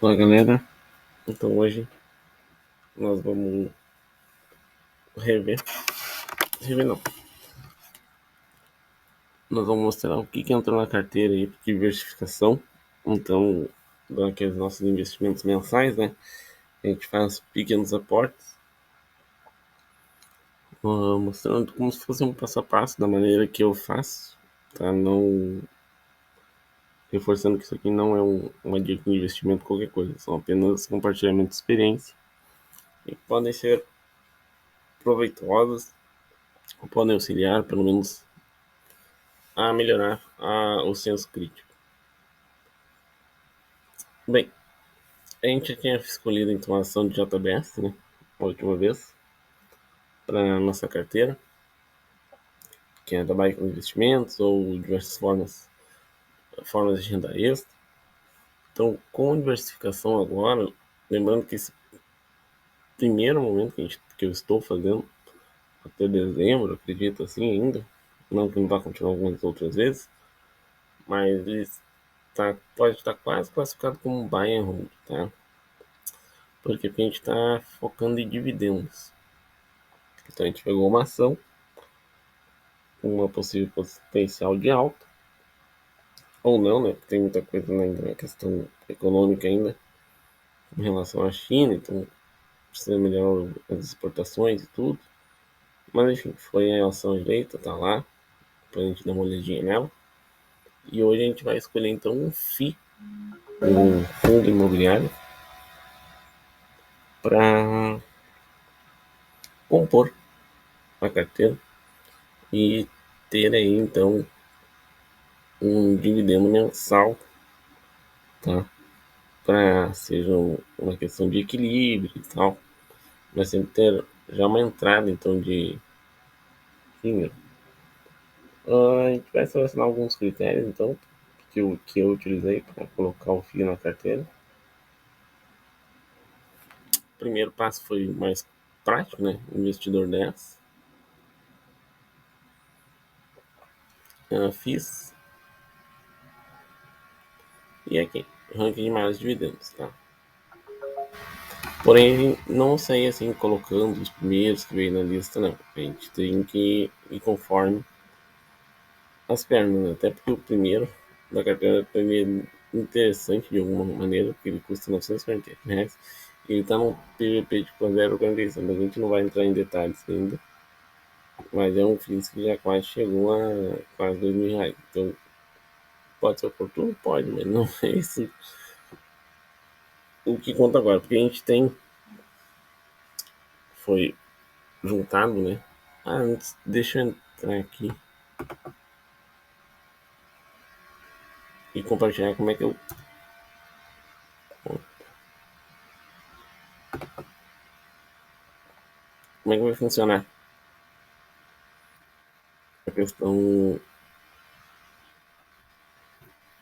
Olá galera, então hoje nós vamos rever não, nós vamos mostrar o que entrou na carteira aí de diversificação. Então, daqueles nossos investimentos mensais, né, a gente faz pequenos aportes, mostrando como se fosse um passo a passo da maneira que eu faço, tá? Não reforçando que isso aqui não é uma dica de investimento qualquer coisa, são apenas compartilhamento de experiência e podem ser proveitosas, podem auxiliar pelo menos a melhorar o senso crítico. Bem, a gente já tinha escolhido então a ação de JBS, né, a última vez, para nossa carteira, que é trabalho com investimentos ou diversas formas de renda extra. Então, com diversificação agora, lembrando que esse primeiro momento que eu estou fazendo, até dezembro, acredito assim ainda, não que não vá continuar algumas outras vezes, mas ele pode estar quase classificado como um buy and hold, tá? Porque a gente está focando em dividendos. Então a gente pegou uma ação com uma possível potencial de alta, ou não, né? Porque tem muita coisa ainda na questão econômica ainda em relação à China, então precisa melhorar as exportações e tudo. Mas enfim, foi a ação eleita, tá lá, pra gente dar uma olhadinha nela. E hoje a gente vai escolher então um FI, um fundo imobiliário, para compor a carteira e ter aí então um dividendo mensal, tá? Para seja uma questão de equilíbrio e tal, mas sempre ter já uma entrada então de dinheiro. A gente vai selecionar alguns critérios então que eu utilizei para colocar o FII na carteira. O primeiro passo foi mais prático, né? Investidor 10. Fiz e aqui, ranking de maiores dividendos, tá? Porém, não sair assim colocando os primeiros que veio na lista, não. A gente tem que ir conforme as pernas, né? Até porque o primeiro da carteira também é interessante de alguma maneira, porque ele custa R$ 948. E ele está no PVP de 0,46, mas a gente não vai entrar em detalhes ainda. Mas é um FIIs que já quase chegou a quase R$ 2.000. Então, pode ser oportuno? Pode, mas não é esse o que conta agora. Porque a gente foi juntado, né? Antes, deixa eu entrar aqui e compartilhar como é que vai funcionar a questão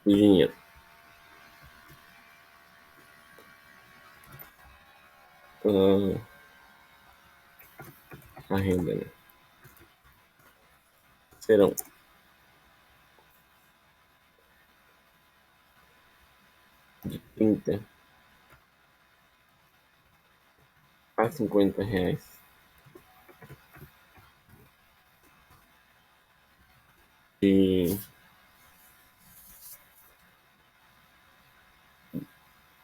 do dinheiro. Uh, a renda, né? Serão de 30 a R$ 50 de,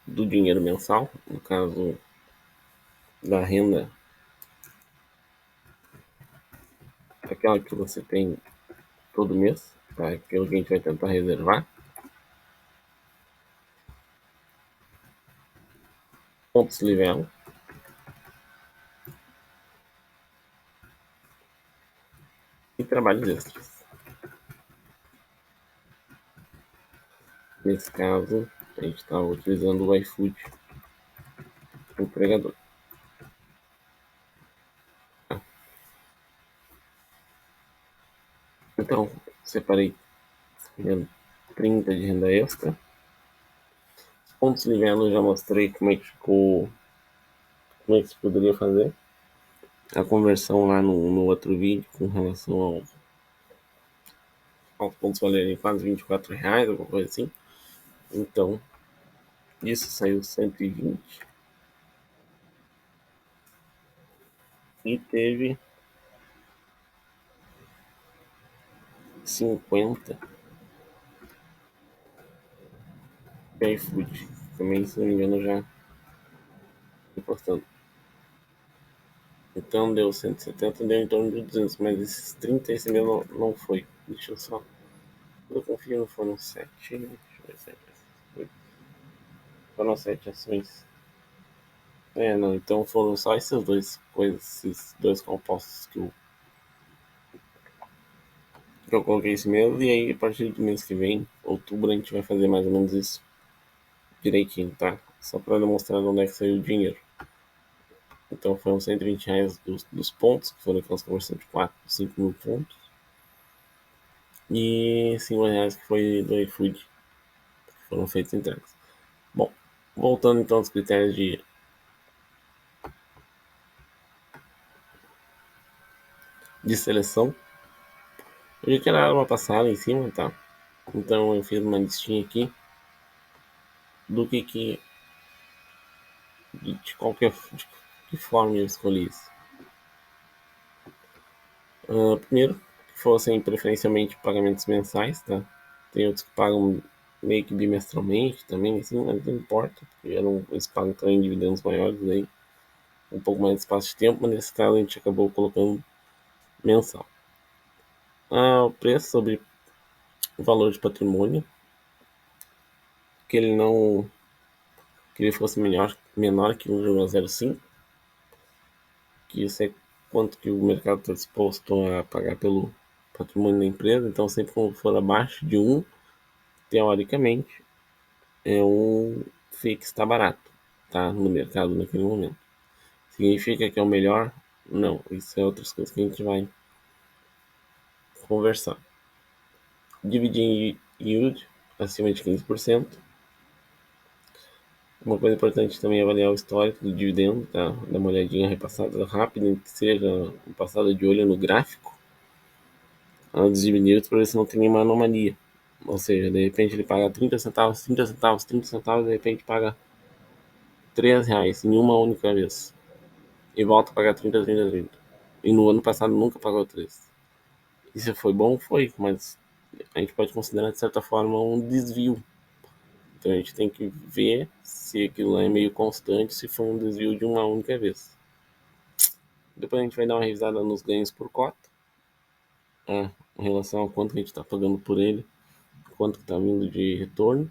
do dinheiro mensal, no caso da renda, aquela que você tem todo mês, tá? Aquilo que a gente vai tentar reservar. Pontos livelo. E trabalhos extras. Nesse caso, a gente está utilizando o iFood, o empregador. Então, separei 30 de renda extra. Os pontos livelo eu já mostrei como é que ficou, como é que se poderia fazer a conversão lá no outro vídeo com relação aos pontos valerem quase R$ 24, alguma coisa assim. Então, Isso saiu 120 e teve 50 de iFood. Também, se não me engano, já importando. Então deu 170, deu em torno de 200, mas esses 30 esse meu não foi. Deixa eu só. Eu confio, não foram 7. Deixa eu ver 7. Foram 7 ações. Não, então foram só essas duas coisas, esses dois compostos que eu coloquei esse mês. E aí, a partir do mês que vem, outubro, a gente vai fazer mais ou menos isso direitinho, tá? Só para demonstrar de onde é que saiu o dinheiro. Então foram R$ 120 dos pontos, que foram aquelas conversões de 4, 5 mil pontos. E R$ 5 que foi do iFood, que foram feitas entregas. Bom, voltando então aos critérios de seleção. Eu já tinha dado uma passada em cima, tá? Então eu fiz uma listinha aqui do de qualquer de que forma eu escolhi isso. Primeiro, que fossem preferencialmente pagamentos mensais, tá? Tem outros que pagam meio que bimestralmente também, assim, mas não importa, porque eles pagam também dividendos maiores, aí um pouco mais de espaço de tempo, mas nesse caso a gente acabou colocando mensal. O preço sobre o valor de patrimônio, que ele não que ele fosse menor que 1,05, que isso é quanto que o mercado está disposto a pagar pelo patrimônio da empresa. Então, sempre que for abaixo de 1, teoricamente, é um FII está barato, tá? No mercado naquele momento. Significa que é o melhor? Não, isso é outras coisas que a gente vai conversar. Dividend yield acima de 15%. Uma coisa importante também é avaliar o histórico do dividendo, tá? Dar uma olhadinha repassada rápida, que seja uma passada de olho no gráfico dos dividendos para ver se não tem nenhuma anomalia. Ou seja, de repente ele paga 30 centavos, 30 centavos, 30 centavos, de repente paga R$ 3 em uma única vez. E volta a pagar 30, 30, 30. E no ano passado nunca pagou 3. Isso foi bom? Foi, mas a gente pode considerar de certa forma um desvio. Então a gente tem que ver se aquilo lá é meio constante, se foi um desvio de uma única vez. Depois a gente vai dar uma revisada nos ganhos por cota, em relação a quanto a gente está pagando por ele, quanto está vindo de retorno.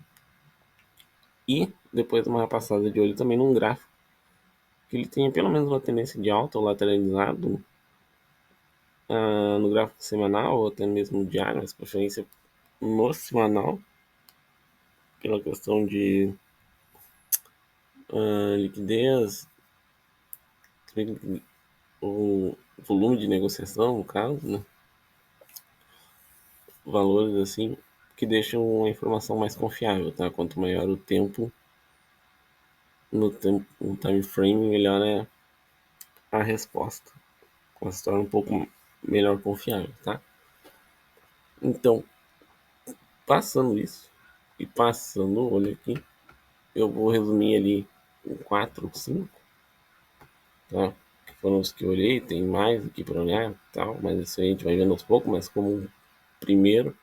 E depois uma passada de olho também num gráfico, que ele tenha pelo menos uma tendência de alta ou lateralizado no gráfico semanal ou até mesmo diário, mas preferência no semanal, pela questão de liquidez, o volume de negociação, no caso, né? Valores assim que deixam a informação mais confiável, tá? Quanto maior o tempo, no time frame, melhor é a resposta. Ela se torna um pouco melhor confiável, tá? Então, passando isso e passando o olho aqui, eu vou resumir ali em 4 ou 5, tá? Que foram os que eu olhei, tem mais aqui para olhar, tal, mas isso aí a gente vai vendo aos poucos, mas como primeiro,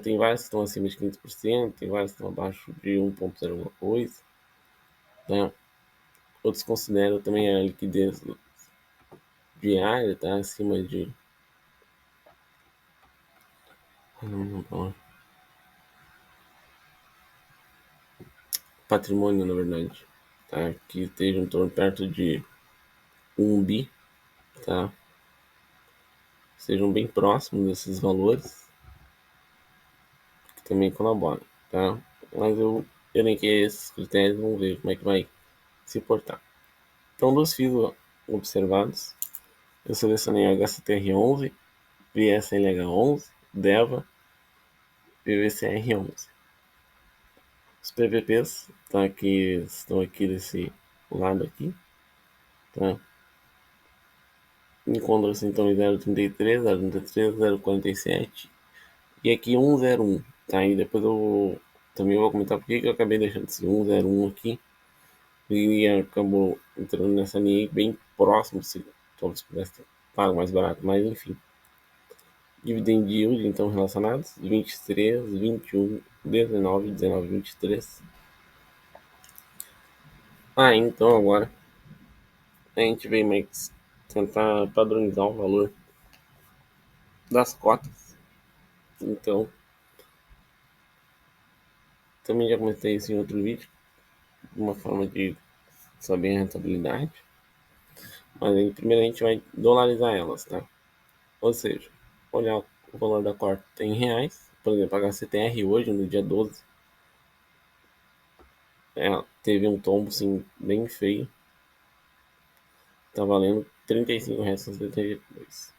tem vários que estão acima de 15%, tem vários que estão abaixo de 1,0 alguma coisa, tá? Outros consideram também a liquidez diária, tá? Acima de patrimônio, na verdade, tá? Que esteja em torno perto de 1 bi, tá? Sejam bem próximos desses valores, que também colaboram, tá? Mas eu elenquei esses critérios, vamos ver como é que vai se portar. Então, dos FIIs observados, eu selecionei HCTR11, VSLH11, DEVA, VVCR11. Os PVPs, tá, que estão aqui desse lado aqui, tá? Encontra-se então em 0,33, 0,33, 0,47 e aqui 1,01, tá? E depois eu Também vou comentar porque que eu acabei deixando esse 1,01 aqui e acabou entrando nessa linha bem próximo, se talvez pudesse ter pago mais barato, mas enfim. Dividend yield, então, relacionados: 23, 21, 19, 19, 23. Então agora a gente vem mais tentar padronizar o valor das cotas. Então, também já comentei isso em outro vídeo, uma forma de saber a rentabilidade. Mas aí, primeiro a gente vai dolarizar elas, tá? Ou seja, olhar o valor da cota em reais. Por exemplo, a HCTR hoje, no dia 12, teve um tombo assim, bem feio. Tá valendo R$ 35,72.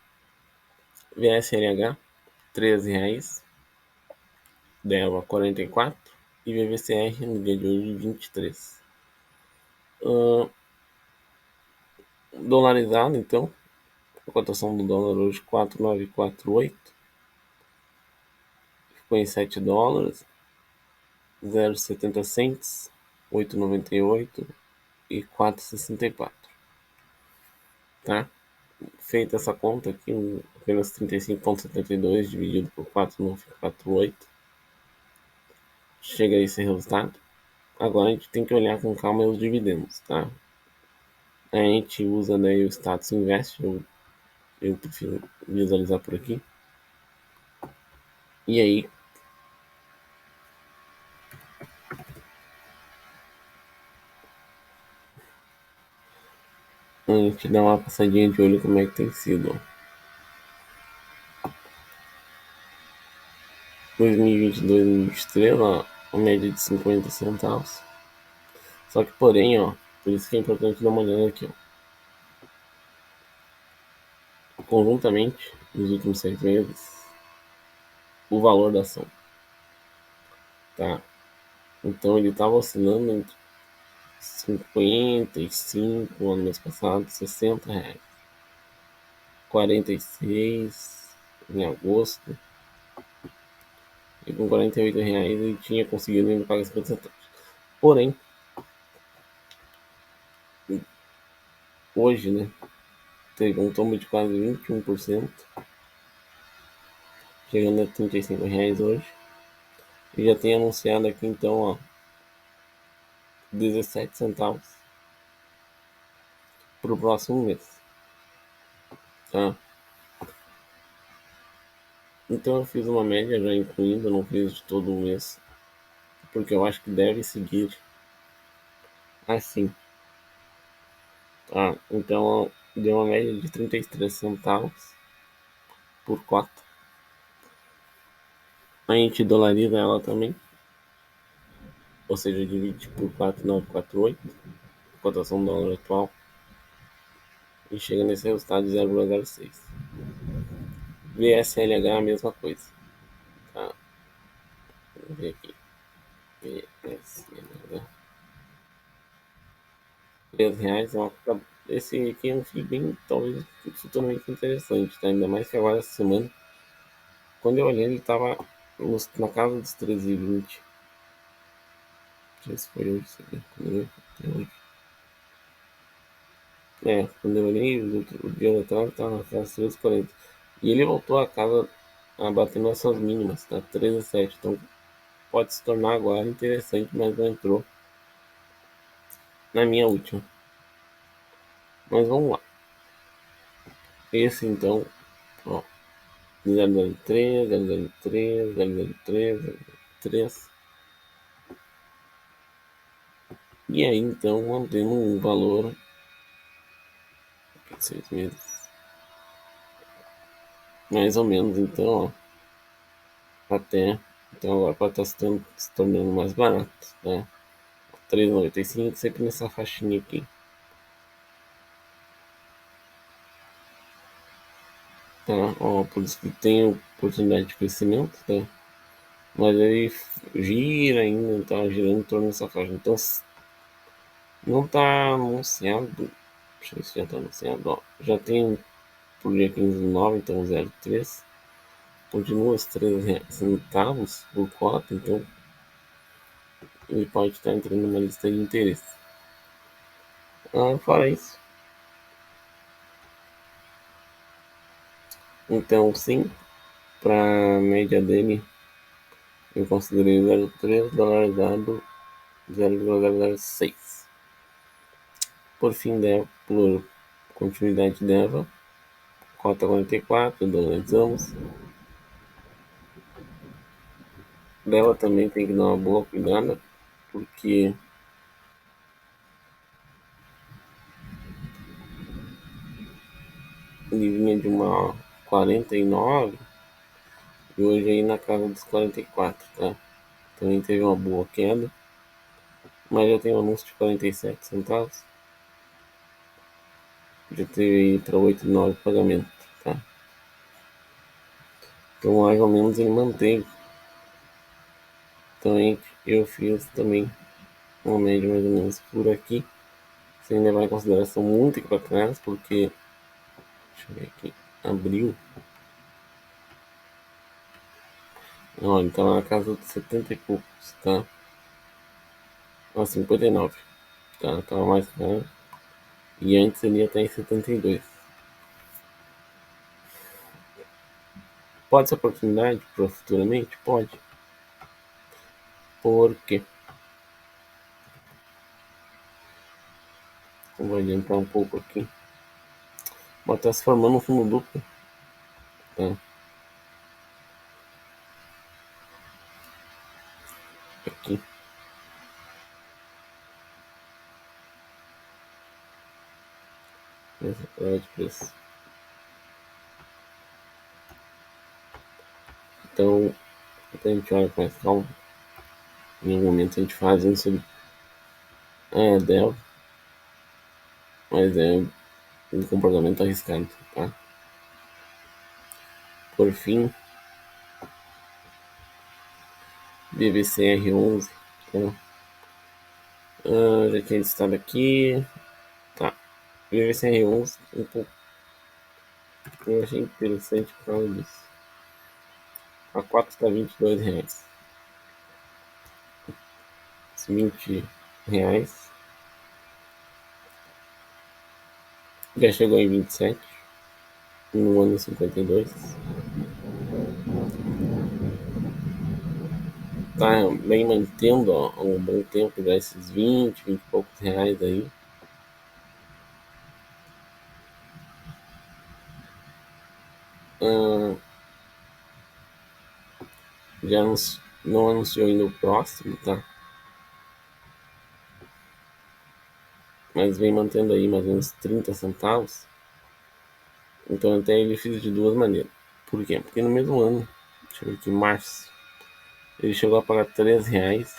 VSLH, R$ 13, DELA 44 e VVCR no dia de hoje 23. Dolarizado, então, a cotação do dólar hoje 4,948, ficou em $7, 0,70 cents, 8,98 e 4,64, tá? Feita essa conta aqui, apenas 35,72 dividido por 4,948, chega a esse resultado. Agora a gente tem que olhar com calma os dividendos, tá? A gente usa daí o status invest, eu prefiro visualizar por aqui. E aí a gente dá uma passadinha de olho como é que tem sido, ó. 2022 e 2023, ó, a média de 50 centavos. Só que porém, ó, por isso que é importante dar uma olhada aqui, ó. Conjuntamente, nos últimos 6 meses, o valor da ação, tá? Então ele estava oscilando entre 55 no mês passado, R$ 60, 46 em agosto, e com R$ 48 ele tinha conseguido ainda pagar 50 centavos. Porém, hoje, né, teve um tombo de quase 21%, chegando a R$ 35 hoje. E já tem anunciado aqui então, ó, 17 centavos para o próximo mês, tá? Então eu fiz uma média já incluindo, não fiz de todo o mês, porque eu acho que deve seguir assim, tá? Então deu uma média de 33 centavos por cota. A gente dolariza ela também, ou seja, divide por 4,948, cotação do dólar atual, e chega nesse resultado de 0,06. VSLH a mesma coisa, tá? Vamos ver aqui. VSLH. R$ 3 é uma. Esse aqui é um FII bem, talvez, futuramente interessante, tá? Ainda mais que agora essa semana, quando eu olhei, ele tava na casa dos 13,20. Não sei se foi hoje, quando eu olhei, o dia atrás tava na casa dos 13,40. E ele voltou a casa a bater nas suas mínimas, tá? 13,7. Então pode se tornar agora interessante, mas não entrou na minha última. Mas vamos lá. Esse então, ó, 003, 003, 003, 003. E aí então mantendo um valor 6 meses. Mais ou menos, então, ó, até. Então agora pode estar se tornando mais barato, né? 3,95 sempre nessa faixinha aqui. Tá? Ó, por isso que tem oportunidade de crescimento, tá? Mas ele gira ainda, tá girando em torno dessa faixa. Então não tá anunciado. Deixa eu ver se já tá anunciado, ó. Já tem por dia 15 de 9, então 0,3. Continua os 13 centavos por cota, então ele pode estar entrando numa lista de interesse. Fora isso, então sim, para a média dele, eu considerei 0,3 dolarizado 0,006. Por fim, por continuidade dela, cota 44, dolarizamos. Dela também tem que dar uma boa cuidada, porque ele vinha de uma 49 e hoje aí na casa dos 44, tá? Também teve uma boa queda, mas já tem um anúncio de 47 centavos. Já teve para 8,9 pagamento, tá? Então mais ou menos ele manteve. Então eu fiz também uma média mais ou menos por aqui, sem levar em consideração muito aqui para trás, porque deixa eu ver aqui, abril, não, ele tava na casa de 70 e poucos, tá? 59, tá? Tava mais caro. E antes ele ia estar em 72. Pode ser oportunidade para futuramente? Pode. Por quê? Eu vou adiantar um pouco aqui. Pode estar se formando um fundo duplo, tá? Aqui, nessa prova de preço. Então a gente olha com mais calma. Em algum momento a gente faz isso sobre Dell, mas é um comportamento arriscado, tá? Por fim, BVCR11, tá? Já tinha listado aqui, tá? BVCR11, um pouco, eu achei interessante por causa disso. A 4 está R$ 22. 20 reais. Já chegou em 27 no ano 52. Tá bem mantendo há um bom tempo já esses 20 e poucos reais aí. Ah, já não anunciou ainda o próximo, tá? Mas vem mantendo aí mais ou menos 30 centavos. Então até ele fiz de duas maneiras. Por quê? Porque no mesmo ano, deixa eu ver aqui, março, ele chegou a pagar R$ 3.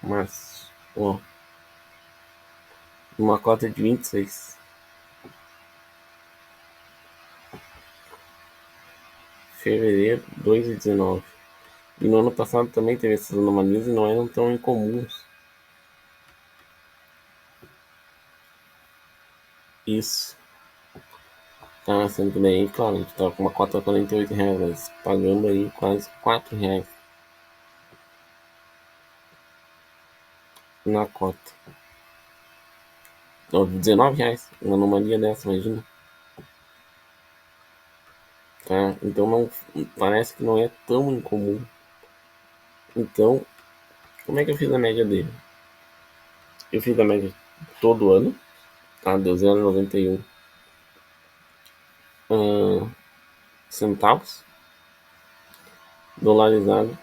Março, ó, uma cota de 26. Fevereiro, 2,19. E no ano passado também teve essas anomalias e não eram tão incomuns. Isso. Tá sendo que daí, claro, a gente tava com uma cota de R$ 48, mas pagando aí quase R$ 4 na cota. Então, R$ 19, uma anomalia dessa, imagina. Tá? Então não parece que não é tão incomum. Então, como é que eu fiz a média dele? Eu fiz a média todo ano, tá? Deu 0,91 centavos dolarizado,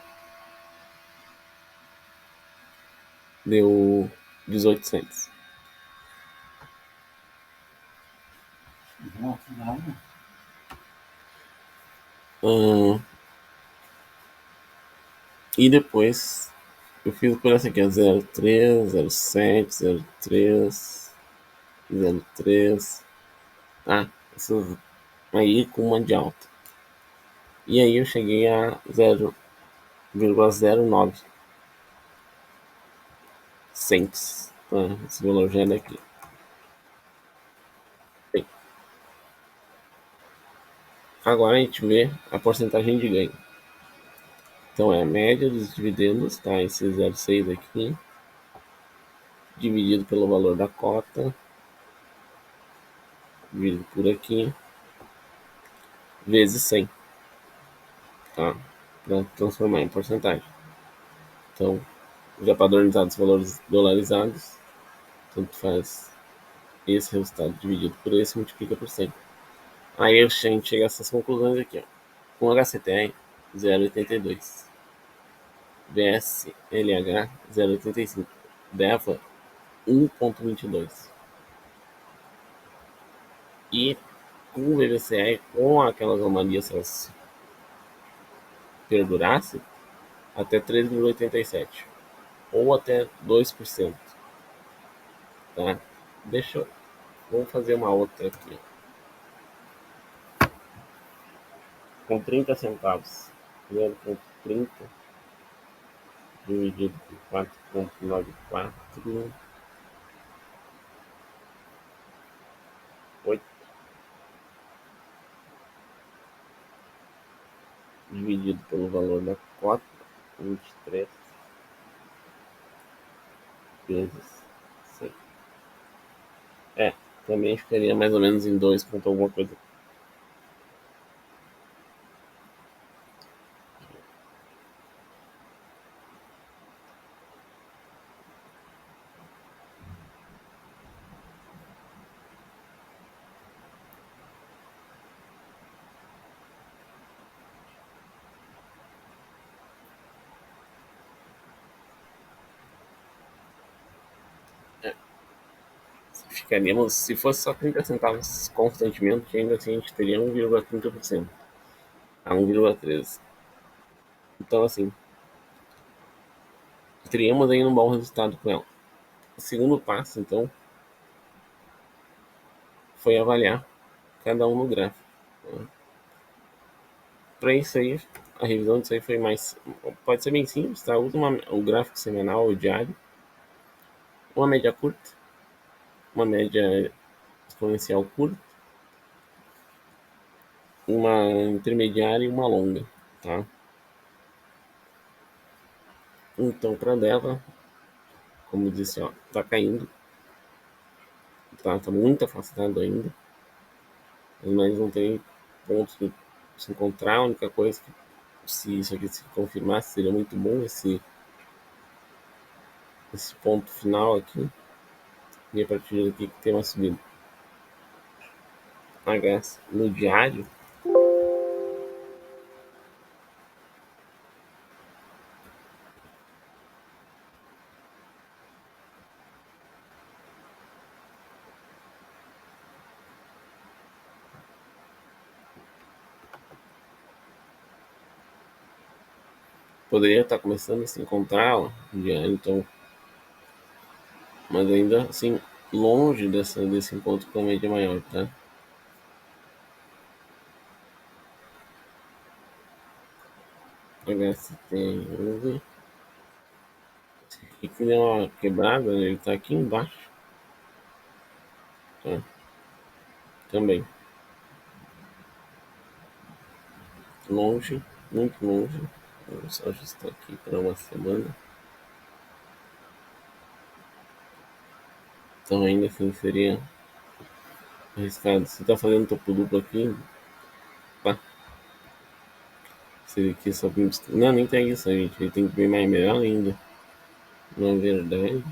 deu 18 cents. E depois eu fiz por essa aqui, 03, 07, 03, 03. Ah, essas aí com uma de alta. E aí eu cheguei a 0,09 cents. Tá? Esse valor já é daqui. Bem, agora a gente vê a porcentagem de ganho. Então é a média dos dividendos, tá? Esse 0,6 aqui, dividido pelo valor da cota, dividido por aqui, vezes 100, tá? Para transformar em porcentagem. Então, já padronizados os valores dolarizados, tanto faz esse resultado dividido por esse, multiplica por 100. Aí a gente chega a essas conclusões aqui, ó. Com HCTR 0,82, VSLH 0,85, DEVA 1,22 e com o VBCR, com aquelas anomalias, se elas perdurassem, até 3,87 ou até 2%, tá? Deixa eu, vamos fazer uma outra aqui, com 30 centavos, 0,30 dividido por 4,94, 8 dividido pelo valor da cota, 23 vezes 100. Também ficaria mais ou menos em 2 ponto alguma coisa. Ficaríamos, se fosse só 30 centavos constantemente, ainda assim a gente teria 1,30% a 1,13. Então, assim, teríamos ainda um bom resultado com ela. O segundo passo, então, foi avaliar cada um no gráfico. Para isso aí, a revisão disso aí foi mais. Pode ser bem simples, tá? Usa o gráfico semanal ou diário, uma média curta, uma média exponencial curta, uma intermediária e uma longa, tá? Então, para dela, como eu disse, ó, tá caindo, tá muito afastado ainda, mas não tem pontos de se encontrar. A única coisa que, se isso aqui se confirmasse, seria muito bom esse ponto final aqui, e a partir daqui que tem uma subida. Mas no diário, poderia estar começando a se encontrar ó, no diário, então, mas ainda assim, longe desse encontro com a média maior, tá? HST11, e que deu uma quebrada, né? Ele tá aqui embaixo, tá? Também, longe, muito longe. Vamos só ajustar aqui para uma semana. Então ainda assim seria arriscado. Se tá fazendo topo duplo aqui, pá, seria aqui só. Não, nem tem isso, gente. Ele tem que ver mais melhor ainda. Na verdade,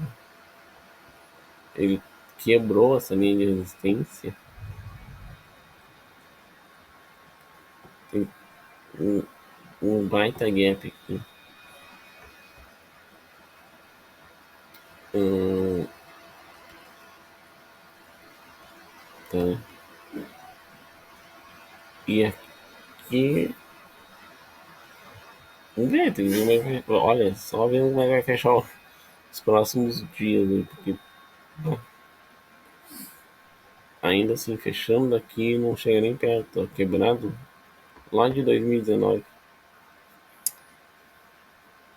ele quebrou essa linha de resistência. Tem um, um baita gap aqui. Tá? E aqui. Vamos ver, tem que ver como é que. Olha, só vendo como é que vai fechar os próximos dias. Né? Porque ainda assim, fechando daqui, não chega nem perto. Ó, quebrado lá de 2019.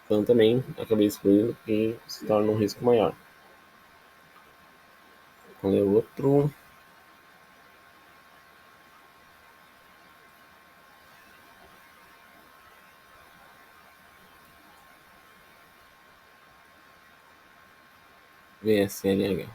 Então também acabei excluindo que se torna um risco maior. Qual é o outro? VSLH.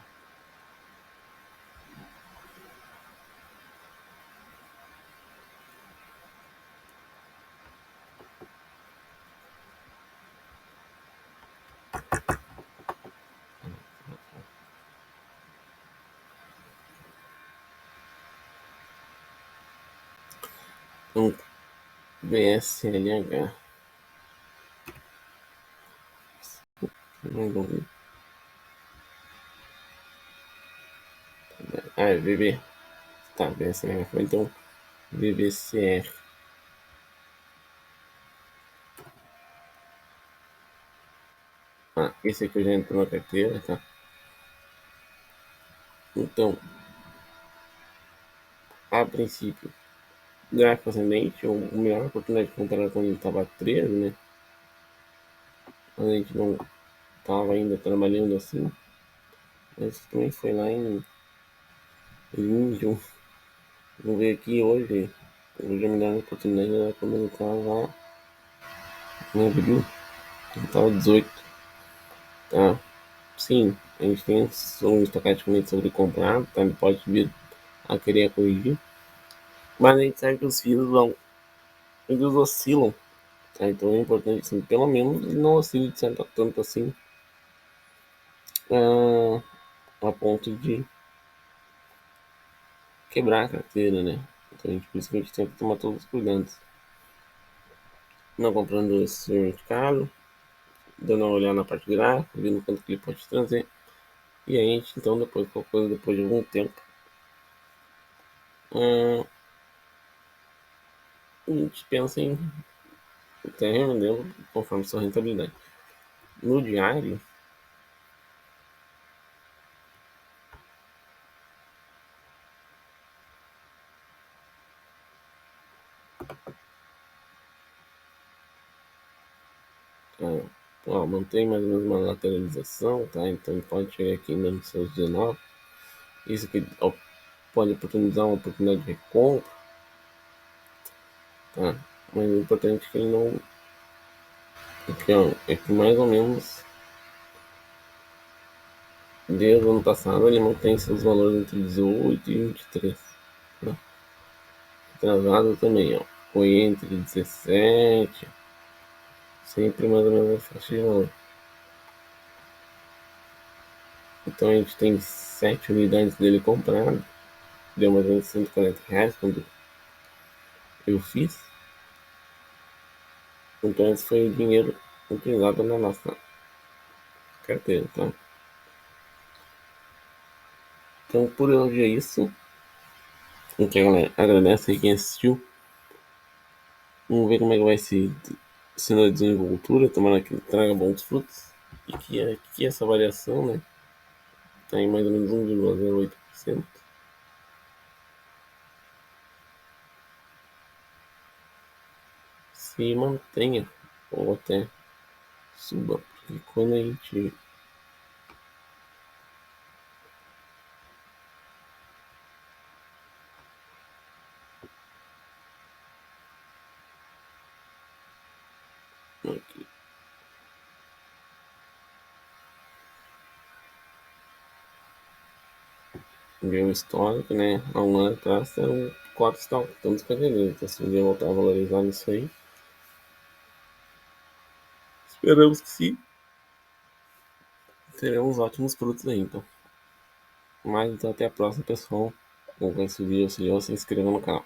Então, VSLH. Ah, é VB. Tá, VSLH. Então, VVCR. Ah, esse aqui eu já entro na carteira, tá? Então, a princípio, gráfico ascendente, ou melhor oportunidade de comprar quando ele estava 13, né? Quando a gente não estava ainda trabalhando assim. Mas também foi lá em junho. Vou ver aqui hoje. Hoje já me dá uma oportunidade lá quando ele estava em abril. Ele estava 18. Tá? Sim, a gente tem um estocasticamente sobrecomprado, tá? Ele pode vir a querer corrigir. Mas a gente sabe que os fios vão. Eles oscilam. Tá? Então é importante, assim, pelo menos ele não oscile de certo tanto assim. A ponto de quebrar a carteira, né? Então, por isso que a gente tem que tomar todos os cuidados. Não comprando esse mercado, dando uma olhada na parte gráfica, vendo quanto que ele pode trazer. E aí a gente, então, depois, qualquer coisa, depois de algum tempo, a gente pensa em até revendendo conforme sua rentabilidade. No diário, mantém mais ou menos uma lateralização, tá? Então ele pode chegar aqui ainda nos seus 19. Isso aqui pode oportunizar uma oportunidade de recompra, tá? Mas o importante é que ele não. Aqui, ó, é que mais ou menos desde o ano passado ele mantém seus valores entre 18 e 23. Né? Atrasado também, ó. Foi entre 17, sempre mais ou menos essa faixa de valor. Então a gente tem 7 unidades dele compradas. Deu mais ou menos R$ 140 quando eu fiz. Então esse foi o dinheiro utilizado na nossa carteira, tá? Então por hoje é isso. A gente agradece quem assistiu. Vamos ver como é que vai se na desenvoltura, tomara que traga bons frutos. E que essa variação, né? Tá em mais ou menos 1,08%. Se mantenha ou até suba, porque quando a gente aqui, vê o histórico, né? Há um ano atrás era um cotas estão todos perdendo. Então se um dia voltar a valorizar nisso aí, esperamos que sim. Teremos ótimos frutos aí, então. Mas então até a próxima, pessoal. Bom, esse vídeo, se inscreva no canal.